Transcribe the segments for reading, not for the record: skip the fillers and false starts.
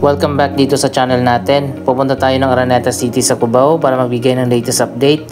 Welcome back dito sa channel natin. Pupunta tayo ng Araneta City sa Cubao para magbigay ng latest update.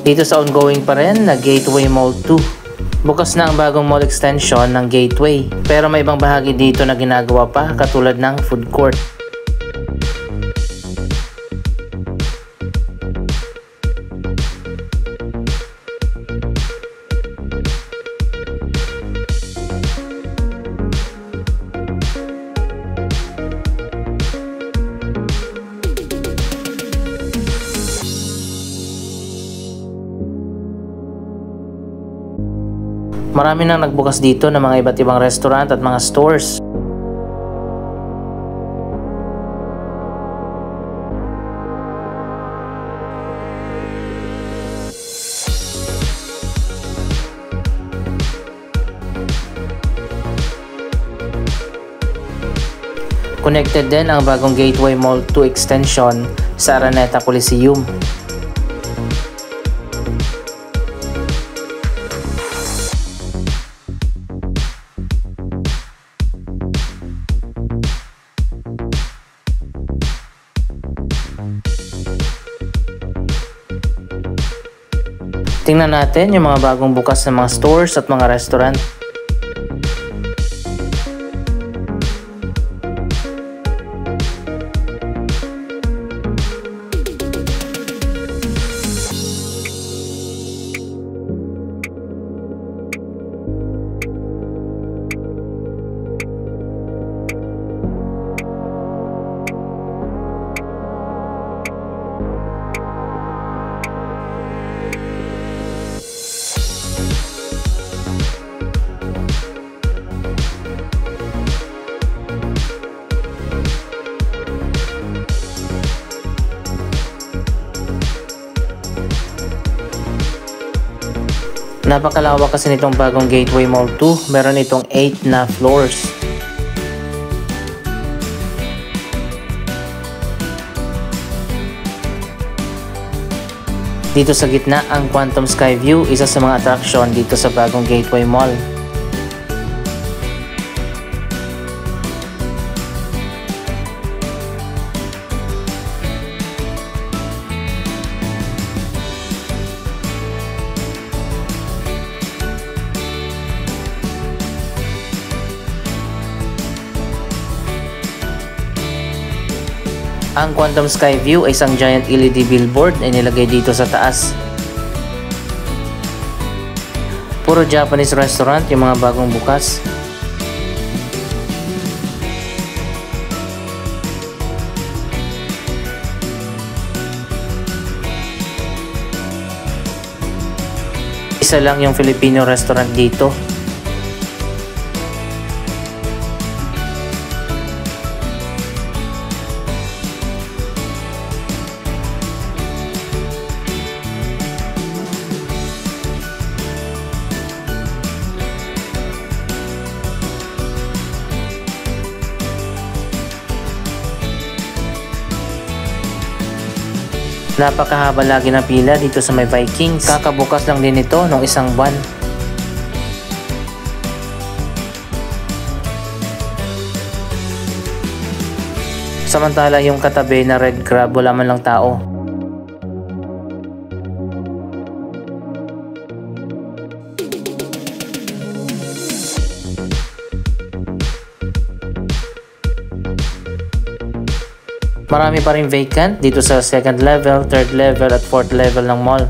Dito sa ongoing pa rin na Gateway Mall 2. Bukas na ang bagong mall extension ng Gateway. Pero may ibang bahagi dito na ginagawa pa katulad ng food court. Marami nang nagbukas dito ng mga iba't ibang restaurant at mga stores. Connected din ang bagong Gateway Mall 2 extension sa Araneta Coliseum. Tingnan natin yung mga bagong bukas na mga stores at mga restaurant. Napakalawak kasi nitong bagong Gateway Mall 2. Meron itong 8 na floors. Dito sa gitna ang Quantum Sky View, isa sa mga attraction dito sa bagong Gateway Mall. Ang Quantum Sky View ay isang giant LED billboard na nilagay dito sa taas. Puro Japanese restaurant yung mga bagong bukas. Isa lang yung Filipino restaurant dito. Napakahaba lagi ng pila dito sa may Vikings. Kakabukas lang din ito nung isang buwan. Samantala yung katabi na Red Crab wala man lang tao. Marami pa rin vacant dito sa second level, third level at fourth level ng mall.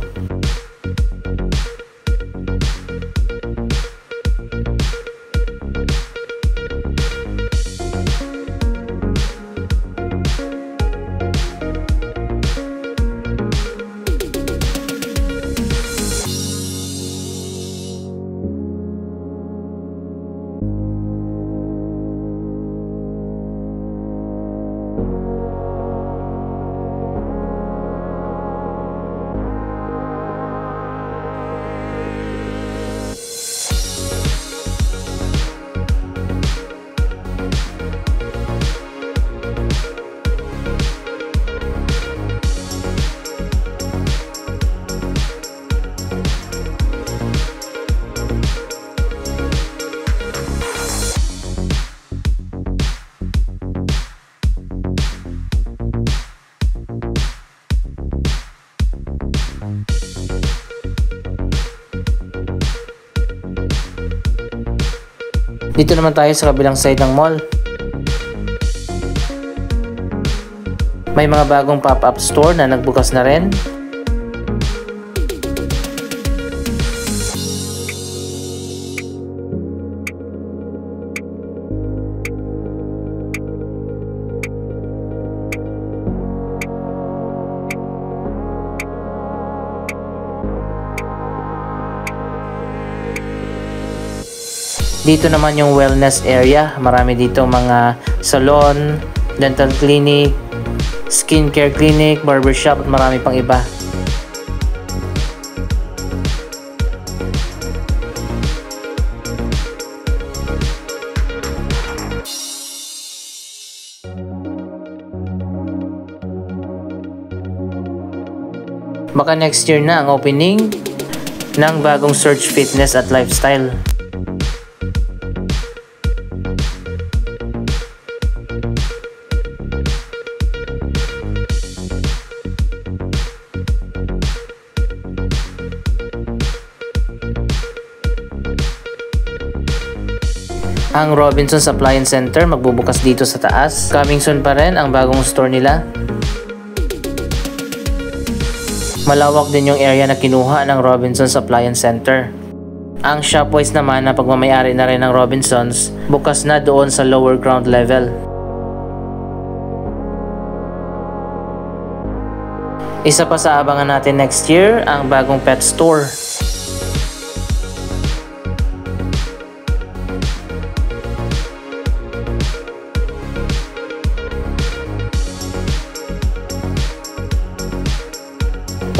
Dito naman tayo sa kabilang side ng mall. May mga bagong pop-up store na nagbukas na rin. Dito naman yung wellness area. Marami dito mga salon, dental clinic, skincare clinic, barbershop at marami pang iba. Baka next year na ang opening ng bagong Surge Fitness at Lifestyle. Ang Robinsons Appliance Center magbubukas dito sa taas. Coming soon pa rin ang bagong store nila. Malawak din yung area na kinuha ng Robinsons Appliance Center. Ang Shopwise naman na pagmamayari na rin ng Robinsons, bukas na doon sa lower ground level. Isa pa sa abangan natin next year, ang bagong pet store.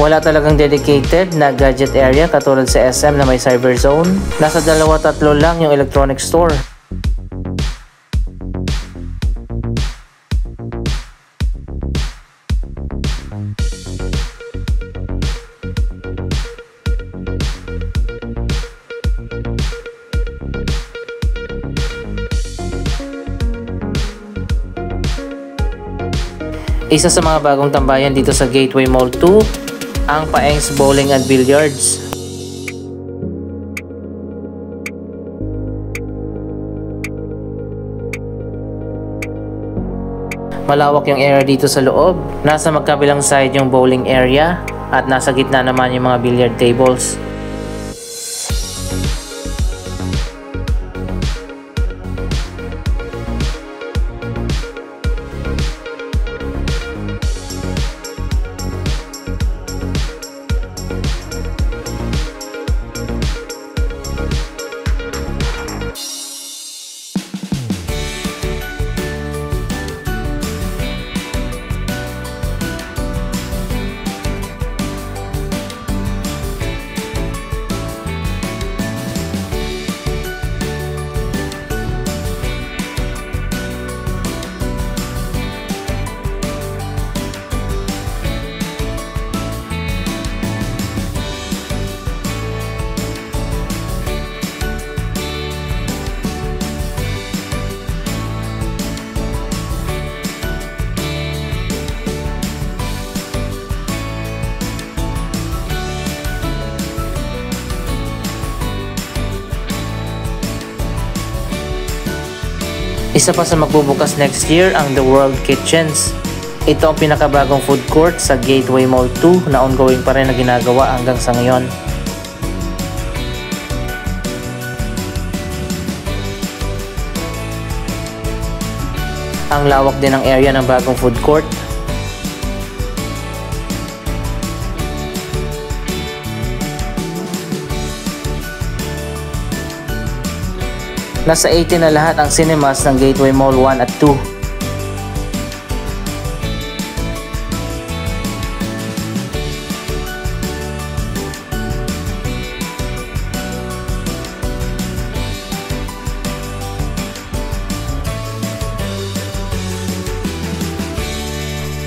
Wala talagang dedicated na gadget area katulad sa SM na may cyber zone. Nasa 2-3 lang yung electronic store. Isa sa mga bagong tambayan dito sa Gateway Mall 2, ang Paeng's Bowling and Billiards. Malawak yung area dito sa loob. Nasa magkabilang side yung bowling area at nasa gitna naman yung mga billiard tables. Isa pa sa magbubukas next year ang The World Kitchens. Ito ang pinakabagong food court sa Gateway Mall 2 na ongoing pa rin na ginagawa hanggang sa ngayon. Ang lawak din ng area ng bagong food court. Nasa 80 na lahat ang cinemas ng Gateway Mall 1 at 2.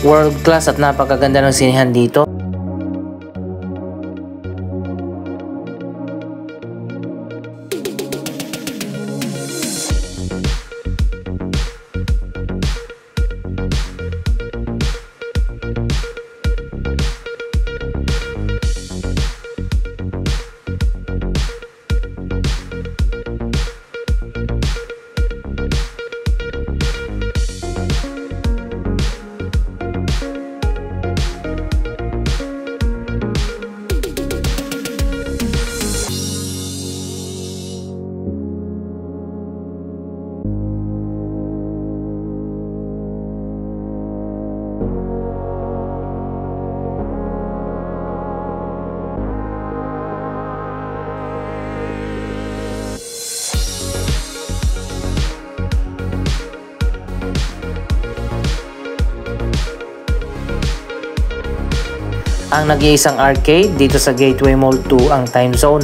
World class at napakaganda ng sinihan dito. Ang nag-iisang arcade dito sa Gateway Mall 2 ang Time Zone.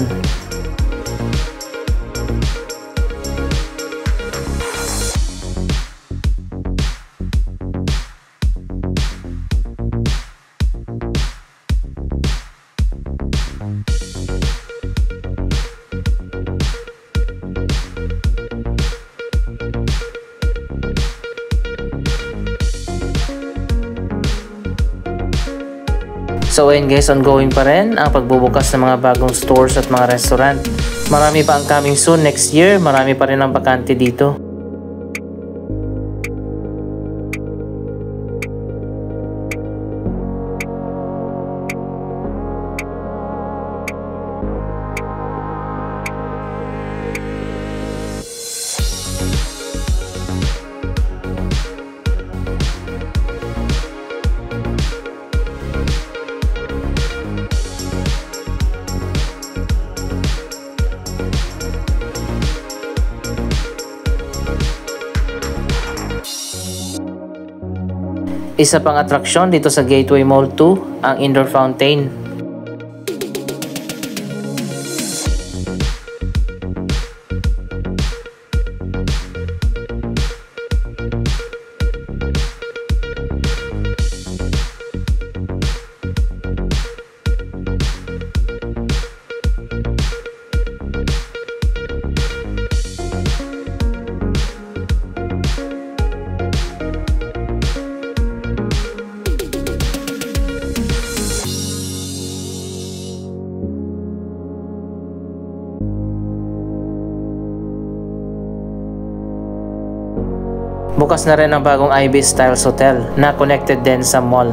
So ayun guys, ongoing pa rin ang pagbubukas ng mga bagong stores at mga restaurant. Marami pa ang coming soon next year, marami pa rin ang bakante dito. Isa pang atraksyon dito sa Gateway Mall 2, ang indoor fountain. Bukas na rin ang bagong Ibis Styles Hotel na connected din sa mall.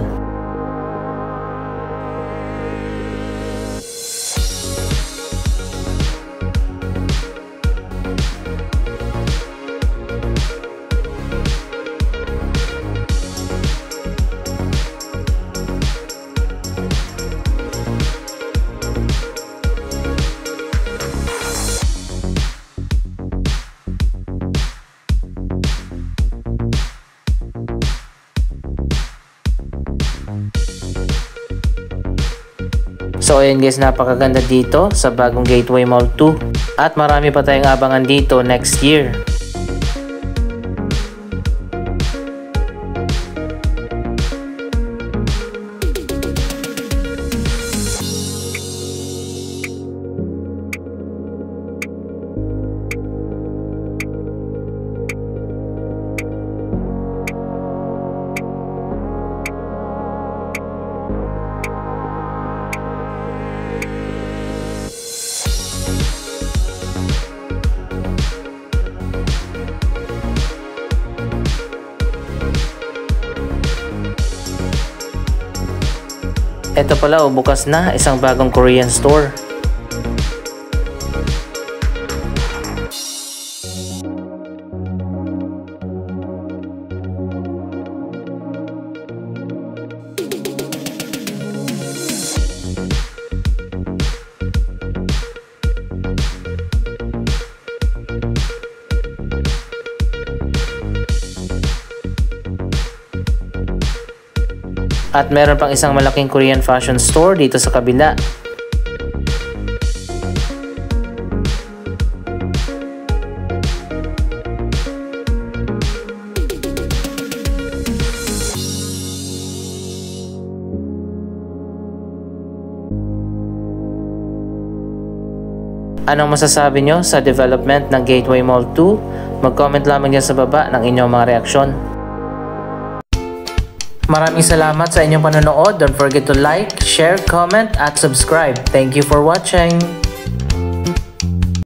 So ayun guys, napakaganda dito sa bagong Gateway Mall 2 at marami pa tayong abangan dito next year. Ito pala, bukas na isang bagong Korean store. At meron pang isang malaking Korean fashion store dito sa kabila. Anong masasabi nyo sa development ng Gateway Mall 2? Mag-comment lamang dyan sa baba ng inyong mga reaksyon. Maraming salamat sa inyong panonood. Don't forget to like, share, comment, at subscribe. Thank you for watching!